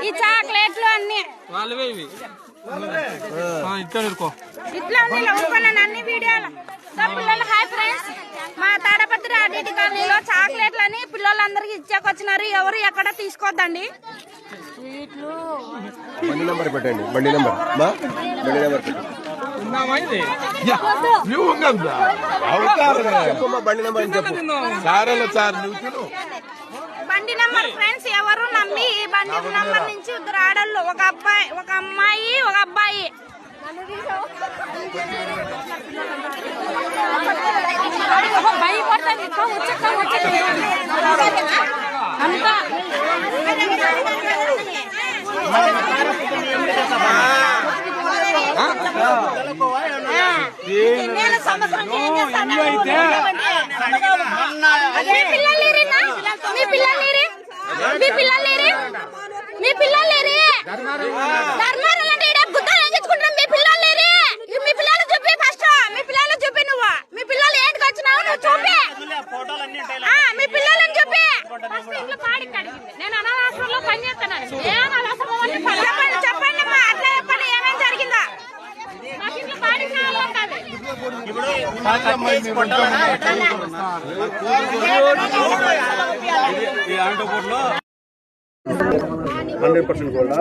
ఈ చాక్లెట్లు అన్ని ఇట్లా అన్ని వీడియోలు. పిల్లలు హాయ్ ఫ్రెండ్స్, మా తాడపత్రి ఆర్డీటీ కాలనీలో చాక్లెట్లు అని పిల్లలందరికి ఇచ్చాకొచ్చినారు. ఎవరు ఎక్కడ తీసుకోవద్దండి. బండి నెంబర్ పెట్టండి. బండి నెంబర్ బండి నెంబర్ బండి నెంబర్ ఫ్రెండ్స్ ఎవరు నమ్మి ఈ బండి నెంబర్ నుంచి ఇద్దరు ఆడళ్ళు, ఒక అబ్బాయి, ఒక అమ్మాయి, ఒక అబ్బాయి. మీ పిల్లలు ధర్మారాలు అంటే గుద్దాలు ఎంచుకుంటున్నాం. మీ పిల్లలు మీ పిల్లలు చూపి ఫస్ట్. మీ పిల్లలు చూపి నువ్వు మీ పిల్లలు ఏంటికి వచ్చినావు నువ్వు చూపి. మీ పిల్లలను చూపి. నేను అనాథాశ్రమంలో పనిచేస్తున్నాను. చెప్పండి అమ్మా, అట్లా చెప్పండి ఏమేం జరిగిందా. కూడా